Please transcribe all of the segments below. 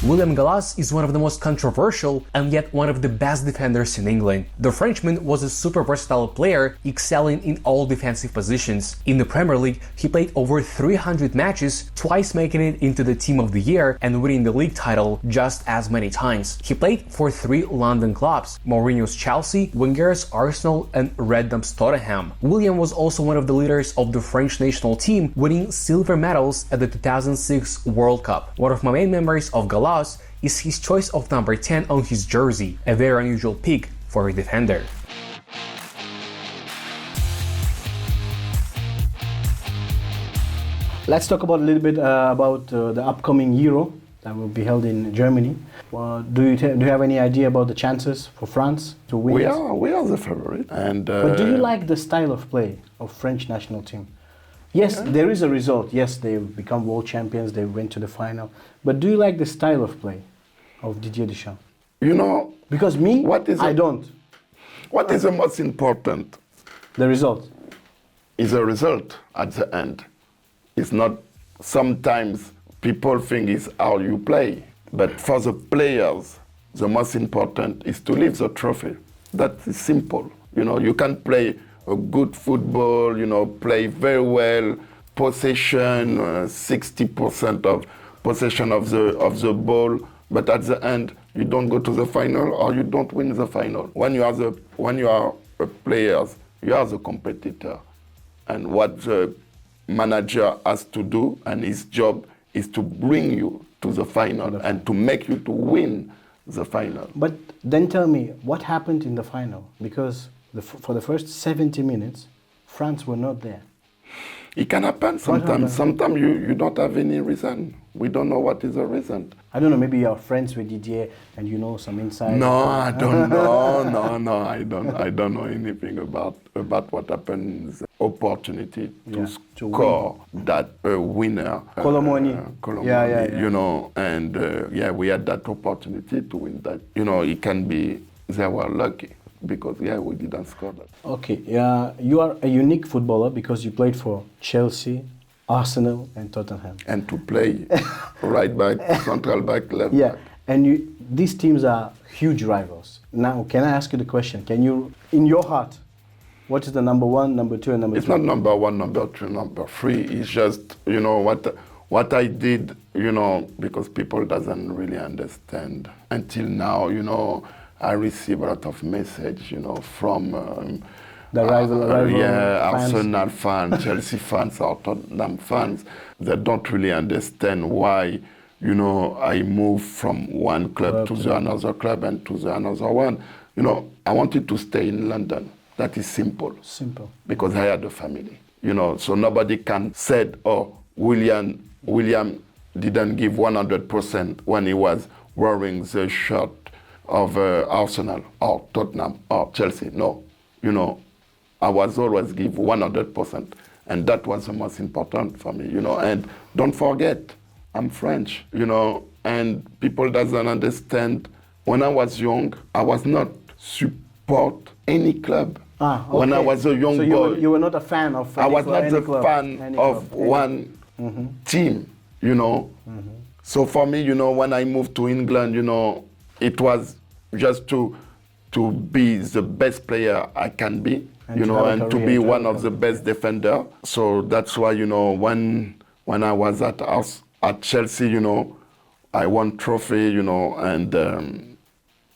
William Gallas is one of the most controversial and yet one of the best defenders in England. The Frenchman was a super versatile player, excelling in all defensive positions. In the Premier League, he played over 300 matches, twice making it into the Team of the Year and winning the league title just as many times. He played for 3 London clubs: Mourinho's Chelsea, Wenger's Arsenal and Redknapp's Tottenham. William was also one of the leaders of the French national team, winning silver medals at the 2006 World Cup. One of my main memories of Gallas is his choice of number 10 on his jersey, a very unusual pick for a defender. Let's talk about a little bit about the upcoming Euro that will be held in Germany. Do you have any idea about the chances for France to win? We are the favorite. But do you like the style of play of French national team? Yes, there is a result. Yes, they've become world champions. They went to the final. But do you like the style of play of Didier Deschamps? You know, because I don't. What is the most important? The result. Is the result at the end. It's not, sometimes people think it's how you play. But for the players, the most important is to lift the trophy. That is simple. You know, you can play a good football, you know, play very well, possession, 60% of possession of the ball, but at the end, you don't go to the final or you don't win the final. When you are a player, you are the competitor. And what the manager has to do, and his job, is to bring you to the final and to make you to win the final. But then tell me, what happened in the final? Because for the first 70 minutes, France were not there. It can happen sometimes. Sometimes you don't have any reason. We don't know what is the reason. I don't know, maybe you're friends with Didier and you know some insight. No, I don't know. No, I don't know anything about what happens. Opportunity to score that winner. Colomoni. Yeah. You know, and we had that opportunity to win that. You know, it can be, they were lucky. Because we didn't score that. Okay, you are a unique footballer because you played for Chelsea, Arsenal, and Tottenham. And to play right back, central back, left back. And these teams are huge rivals. Now, can I ask you the question? Can you, in your heart, what is the number 1, number 2, and number 3? It's not number 1, number 2, number 3. It's just, you know, what I did, you know, because people doesn't really understand. Until now, you know, I receive a lot of message, you know, from the rival fans. Arsenal fans, Chelsea fans, or Tottenham fans that don't really understand why, you know, I moved from one club to the another club and to the another one. You know, I wanted to stay in London. That is simple. Simple. Because I had a family, you know, so nobody can say, oh, William didn't give 100% when he was wearing the shirt of Arsenal or Tottenham or Chelsea. No, you know, I was always give 100%, and that was the most important for me, you know. And don't forget, I'm French, you know, and people doesn't understand. When I was young, I was not support any club. Okay. When I was a young boy, you were not a fan of. I was not a fan of one team, you know. So for me, you know, when I moved to England, you know, it was just to be the best player I can be, and you know, and to be one of the best defender. So that's why, you know, when I was at Chelsea, you know, I won trophy, you know, and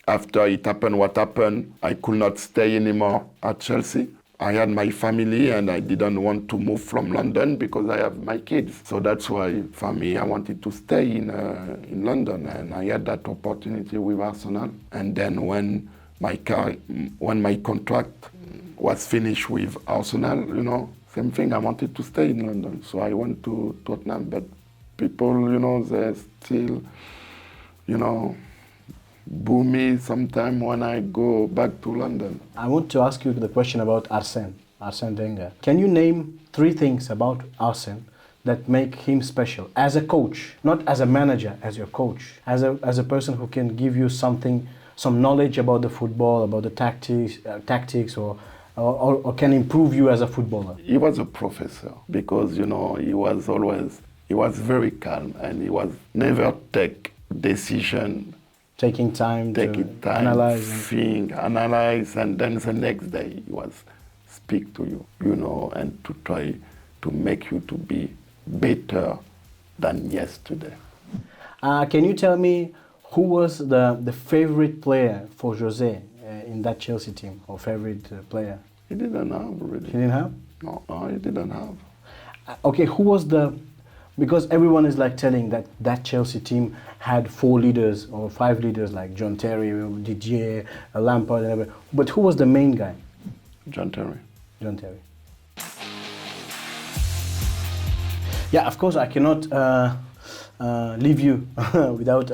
after it happened what happened, I could not stay anymore at Chelsea. I had my family and I didn't want to move from London because I have my kids. So that's why, for me, I wanted to stay in London, and I had that opportunity with Arsenal. And then when my contract was finished with Arsenal, you know, same thing, I wanted to stay in London. So I went to Tottenham, but people, you know, they still, you know, boo me sometime when I go back to London. I want to ask you the question about Arsene Wenger. Can you name 3 things about Arsene that make him special as a coach, not as a manager, as your coach, as a person who can give you some knowledge about the football, about the tactics, or can improve you as a footballer? He was a professor because, you know, he was very calm and he was never take decision, Taking time taking to time, analyze. think, analyze, and then the next day he was speak to you, and to try to make you to be better than yesterday. Can you tell me who was the favorite player for Jose in that Chelsea team, or favorite player? He didn't have really. He didn't have? No, he didn't have. Okay, who was because everyone is like telling that Chelsea team had 4 leaders or 5 leaders like John Terry, Didier, Lampard, and everything. But who was the main guy? John Terry. John Terry. Yeah, of course, I cannot leave you without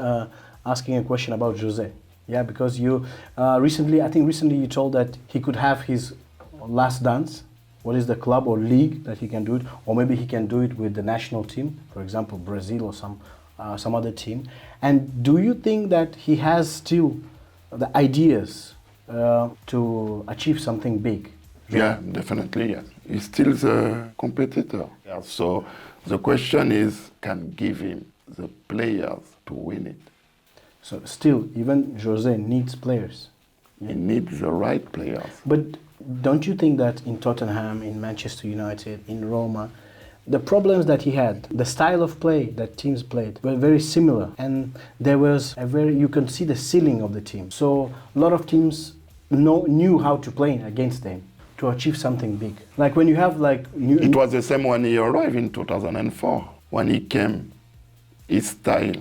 asking a question about Jose. Yeah, because you recently you told that he could have his last dance. What is the club or league that he can do it? Or maybe he can do it with the national team, for example, Brazil or some other team. And do you think that he has still the ideas to achieve something big? Yeah, definitely, yes. He's still the competitor. Yeah, so the question is, can give him the players to win it. So still, even Jose needs players. He needs the right players. But don't you think that in Tottenham, in Manchester United, in Roma, the problems that he had, the style of play that teams played were very similar, and there was you can see the ceiling of the team. So a lot of teams knew how to play against them to achieve something big. Like when you have It was the same when he arrived in 2004. When he came, his style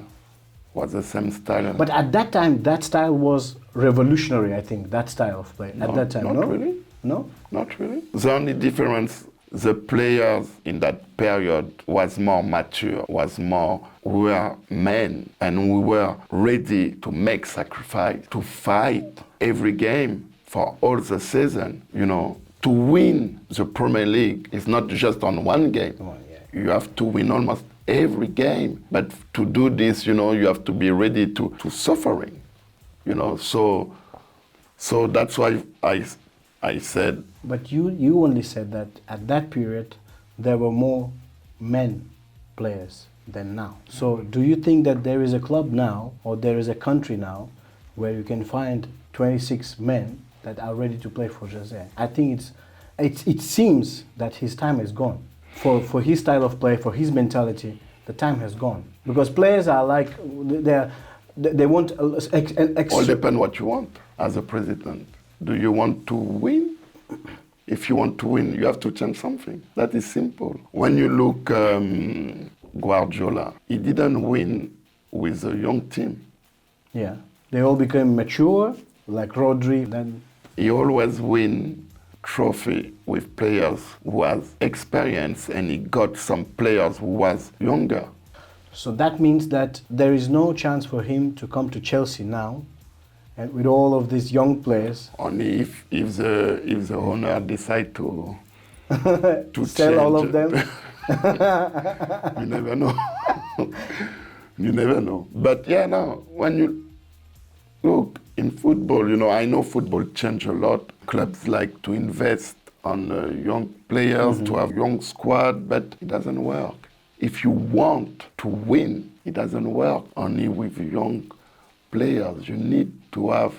was the same style. But at that time, that style was revolutionary, I think, that style of play. No, at that time, not really. No? Not really. The only difference, the players in that period was more mature, we were men, and we were ready to make sacrifice, to fight every game for all the season, To win the Premier League is not just on one game. Oh, yeah. You have to win almost every game. But to do this, you have to be ready to suffering, So that's why I said. But you only said that at that period there were more men players than now. So do you think that there is a club now, or there is a country now, where you can find 26 men that are ready to play for Jose? I think it seems that his time is gone. For his style of play, for his mentality, the time has gone. Because players are like, they want an extra. All depends what you want as a president. Do you want to win? If you want to win, you have to change something. That is simple. When you look Guardiola, he didn't win with a young team. Yeah, they all became mature, like Rodri. Then he always win trophy with players who has experience, and he got some players who was younger. So that means that there is no chance for him to come to Chelsea now, and with all of these young players. Only if the owner decide to sell change. all of them. You never know. You never know. But yeah, now when you look in football, I know football changed a lot. Clubs like to invest on young players, to have young squad, but it doesn't work. If you want to win, it doesn't work only with young players. You need to have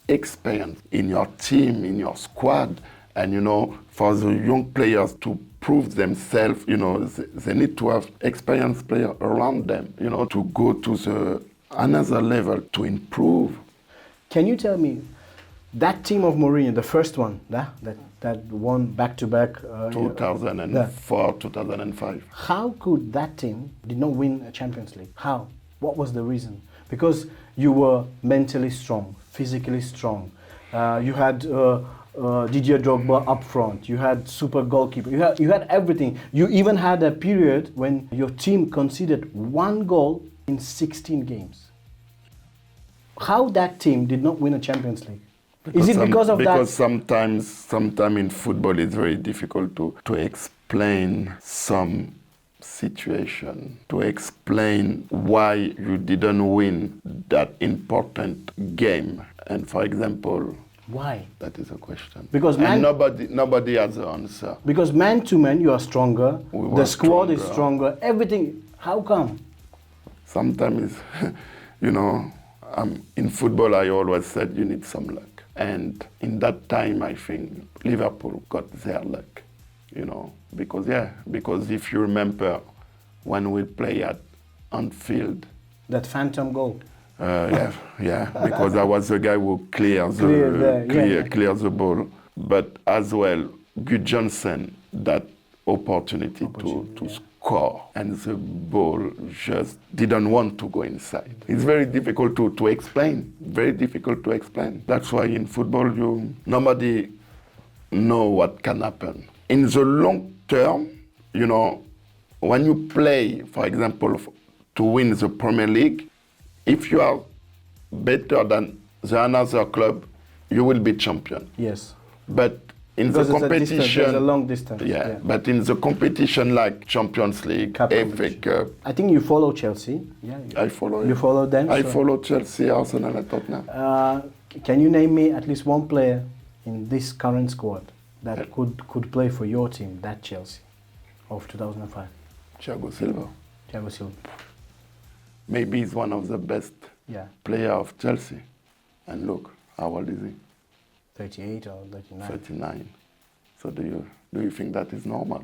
experience in your team, in your squad, and for the young players to prove themselves, they need to have experienced players around them, to go to another level, to improve. Can you tell me, that team of Mourinho, the first one, that won back-to-back... 2004, 2005. How could that team did not win a Champions League? How? What was the reason? Because you were mentally strong, physically strong. You had Didier Drogba up front. You had super goalkeeper. You had everything. You even had a period when your team conceded 1 goal in 16 games. How that team did not win a Champions League? Is it because of that? Because sometimes in football it's very difficult to explain some situation, to explain why you didn't win that important game. And for example, why? That is a question. Because nobody has the answer. Because man to man you are stronger. The squad is stronger. stronger. Everything. How come? Sometimes You know, in football, I always said you need some luck. And in that time, I think Liverpool got their luck, you know, because if you remember when we play at Anfield. That phantom goal. Because I was the guy who clears the ball. But as well, Good Johnson, that opportunity to score, and the ball just didn't want to go inside. It's very difficult to explain, very difficult to explain. That's why in football, nobody know what can happen. In the long term, you know, when you play, for example, to win the Premier League, if you are better than the another club, you will be champion. Yes. But in the competition, there's a long distance. Yeah, but in the competition like Champions League, FA Cup. I think you follow Chelsea. Yeah. I follow. You follow them. I follow Chelsea, Arsenal, and Tottenham. Can you name me at least one player in this current squad that could play for your team, that Chelsea of 2005? Thiago Silva. Thiago Silva. Maybe he's one of the best player of Chelsea. And look, how old is he? 38 or 39. 39. So do you think that is normal?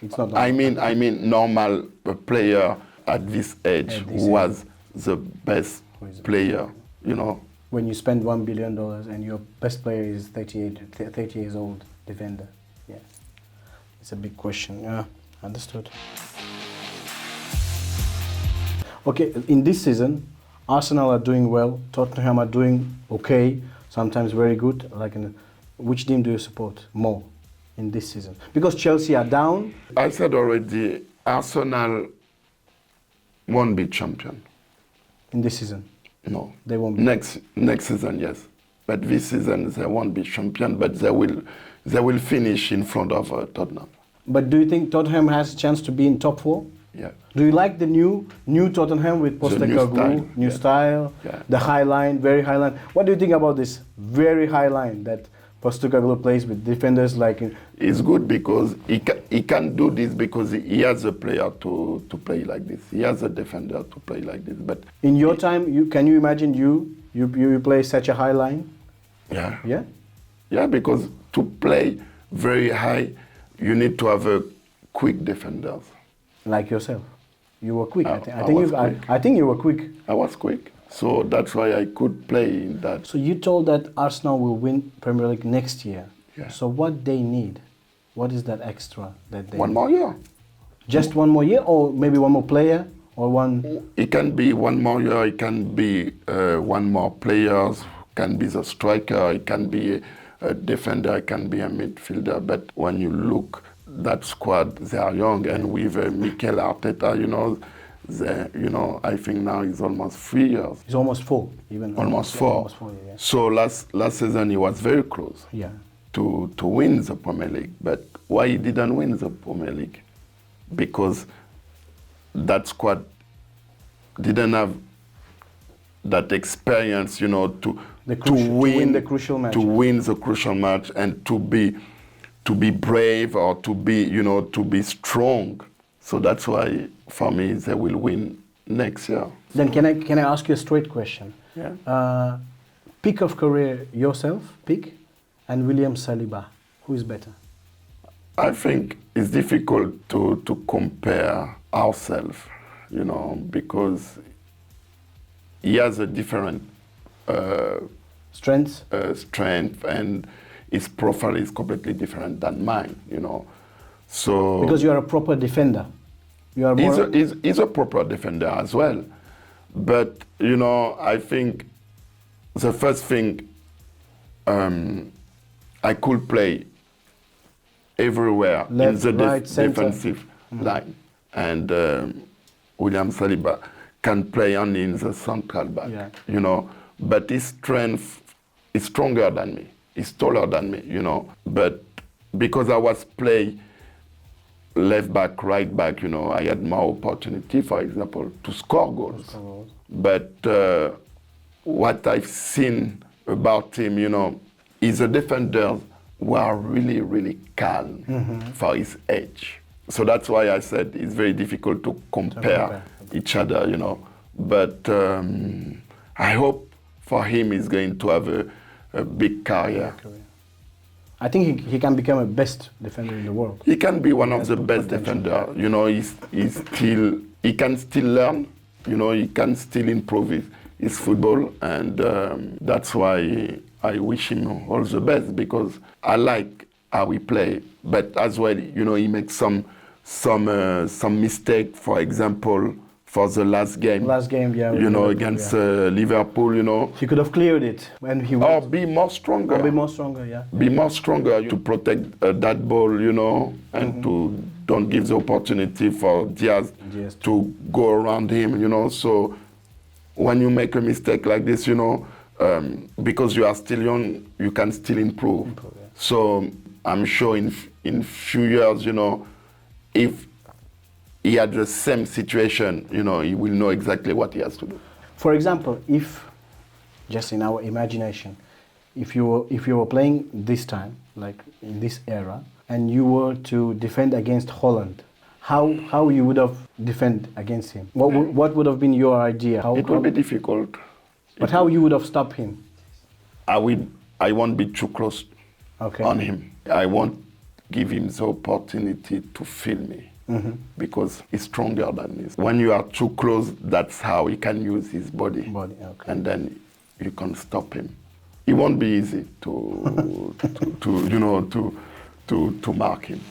It's not normal. I mean normal player at this age who was the best player, you know. When you spend $1 billion and your best player is 30 years old defender. Yeah. It's a big question. Yeah, understood. Okay, in this season, Arsenal are doing well, Tottenham are doing okay, sometimes very good. Which team do you support more in this season? Because Chelsea are down. I said already, Arsenal won't be champion. In this season? No. They won't be. Next season, yes. But this season, they won't be champion, but they will finish in front of Tottenham. But do you think Tottenham has a chance to be in top 4? Yeah. Do you like the new Tottenham with Postecoglou, new style, the high line, very high line? What do you think about this very high line that Postecoglou plays with defenders like? It's good because he can do this because he has a player to play like this. He has a defender to play like this. But in your time, can you imagine you play such a high line? Yeah. Yeah. Yeah, because to play very high, you need to have a quick defenders. Like yourself, you were quick. I quick. think you were quick. I was quick, so that's why I could play in that. So you told that Arsenal will win Premier League next year. Yeah. So what they need? What is that extra that they? One more year. Just one more year, or maybe one more player, or one. It can be one more year. It can be one more players. Can be the striker. It can be a defender. It can be a midfielder. But when you look. That squad, they are young, and with Mikel Arteta, I think now he's almost 3 years. He's almost 4, even. Almost four. Almost 4, yeah. So last season he was very close to win the Premier League. But why he didn't win the Premier League? Because that squad didn't have that experience, to win the crucial match. To win the crucial match and to be brave or to be strong. So that's why, for me, they will win next year. Then can I ask you a straight question? Yeah. Peak of career yourself, and William Saliba, who is better? I think it's difficult to compare ourselves, because he has a different strength, and his profile is completely different than mine, So because you are a proper defender, you are more. He's a proper defender as well, but I think the first thing I could play everywhere left, in the right, defensive line, and William Saliba can play only in the central back, But his strength is stronger than me. He's taller than me, But because I was play left back, right back, I had more opportunity, for example, to score goals. But what I've seen about him, he's a defender who are really, really calm for his age. So that's why I said it's very difficult to compare each other, but I hope for him he's going to have a big career. I think he can become a best defender in the world. He can be one of has the good best potential. defenders. You know, he can still learn. You know, he can still improve his football, and that's why I wish him all the best, because I like how he play. But as well, you know, he makes some mistake. For example, for the last game. Last game, yeah. You know, against Liverpool. You know. He could have cleared it when he Or was. be more stronger. Or be more stronger, yeah. Be more stronger to protect that ball, you know, and to don't give the opportunity for Diaz to go around him, you know. So when you make a mistake like this, you know, because you are still young, you can still improve. So I'm sure in few years, you know, if he had the same situation, you know, he will know exactly what he has to do. For example, if, just in our imagination, if you were playing this time, like in this era, and you were to defend against Holland, how you would have defend against him? What would have been your idea? It will be difficult. But how you would have stopped him? I won't be too close on him. I won't give him the opportunity to feel me. Because he's stronger than me. When you are too close, that's how he can use his body. And then you can stop him. It won't be easy to mark him.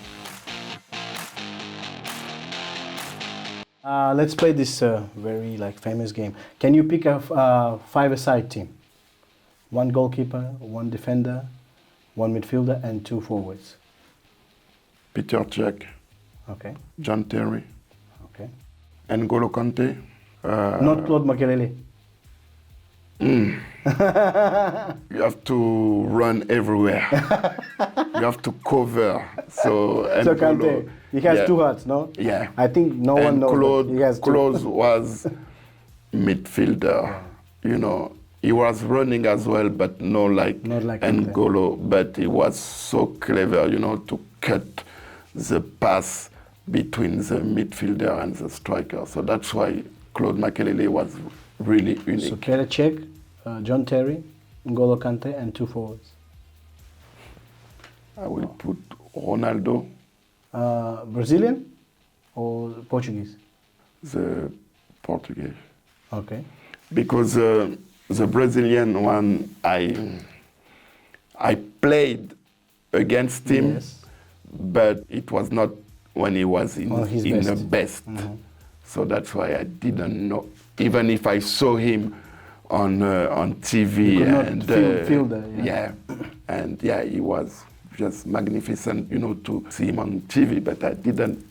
Let's play this very famous game. Can you pick a five-a-side team? One goalkeeper, one defender, one midfielder, and two forwards. Peter Cech. Okay. John Terry. Okay. N'Golo Kante. Not Claude Makelele. You have to run everywhere. You have to cover. So Kante, he has two hearts, no? Yeah. I think no one knows. Claude, He has two. Claude was midfielder. You know, he was running as well, but not like N'Golo. But he was so clever, you know, to cut the pass between the midfielder and the striker. So that's why Claude Makelele was really unique. So Peter Cech, John Terry, N'Golo Kante, and two forwards. I will put Ronaldo. Brazilian or Portuguese? The Portuguese. Okay. Because the Brazilian one, I played against him, Yes. but it was not when he was in the best. So that's why I didn't know. Even if I saw him on TV, you could not feel that, and he was just magnificent, you know, to see him on TV. But I didn't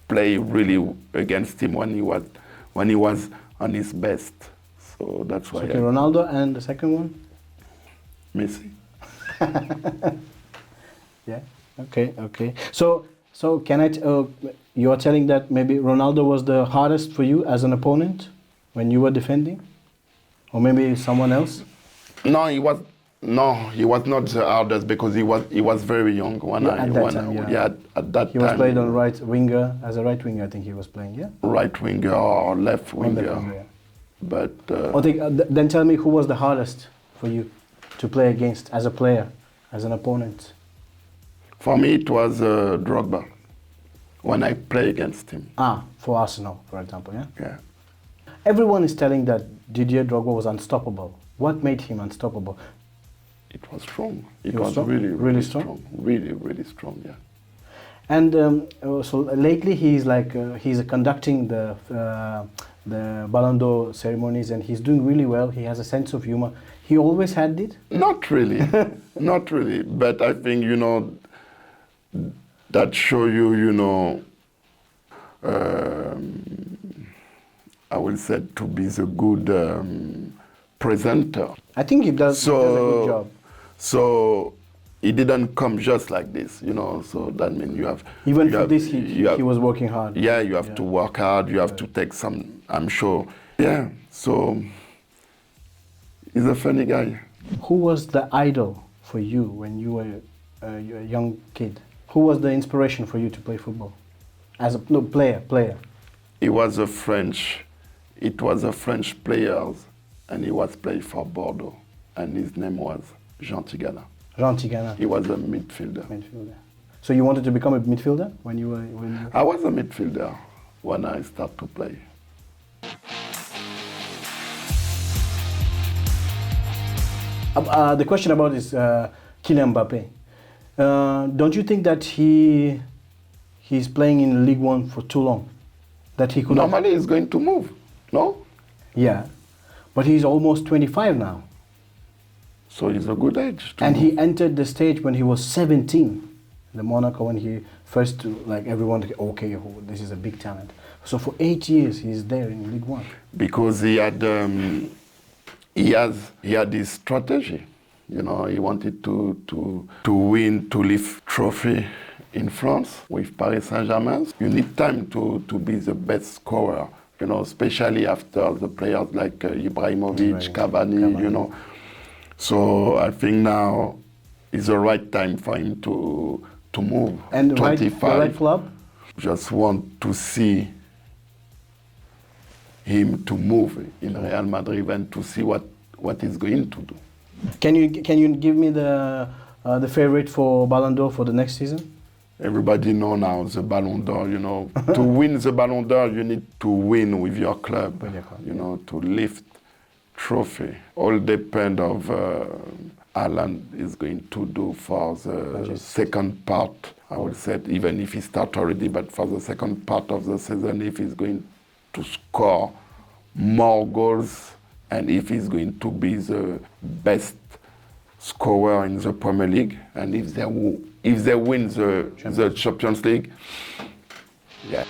play really against him when he was on his best. So that's why. Okay, Ronaldo, and the second one? Messi. Yeah. Okay. So can I? You are telling that maybe Ronaldo was the hardest for you as an opponent when you were defending, or maybe someone else? No, he was not the hardest because he was very young at that time. He was played on right winger, as a right winger. I think he was playing. Yeah. Right winger or left winger. Yeah. But then tell me who was the hardest for you to play against as a player, as an opponent. For me, it was Drogba when I play against him. For Arsenal, for example, yeah? Yeah. Everyone is telling that Didier Drogba was unstoppable. What made him unstoppable? It was strong. It He was strong? really, Really strong? Really, really strong, yeah. And so lately he's he's conducting the Ballon d'Or ceremonies, and he's doing really well. He has a sense of humor. He always had it? Not really. Not really. But I think, you know, that show you, you know, I will say to be the good presenter. I think he does a good job. So it didn't come just like this, you know. So that means you have he was working hard. Yeah, you have to work hard. You have to take some. I'm sure. Yeah. So he's a funny guy. Who was the idol for you when you were a young kid? Who was the inspiration for you to play football as a player? He was a French. it was a French player, and he was playing for Bordeaux, and his name was Jean Tigana. Jean Tigana. He was a midfielder. So you wanted to become a midfielder when you were? I was a midfielder when I started to play. The question about is Kylian Mbappe. Don't you think that he's playing in League One for too long? That he could normally he's going to move, no? Yeah, but he's almost 25 now. So he's a good age. And he entered the stage when he was 17. The Monaco, when he first, like everyone, okay, this is a big talent. So for 8 years he's there in League One. Because he had his strategy. You know, he wanted to win, to lift trophy in France with Paris Saint-Germain. You need time to be the best scorer, you know, especially after the players like Ibrahimovic, Cavani, you know. So I think now is the right time for him to move. And the 25. right club? Just want to see him to move in Real Madrid and to see what he's going to do. Can you give me the favorite for Ballon d'Or for the next season? Everybody know now the Ballon d'Or, you know. To win the Ballon d'Or, you need to win with your club, you know, to lift trophy. All depend of Alan is going to do for the second part, I would say, even if he start already, but for the second part of the season, if he's going to score more goals and if he's going to be the best scorer in the Premier League, and if they win the Champions League, yeah.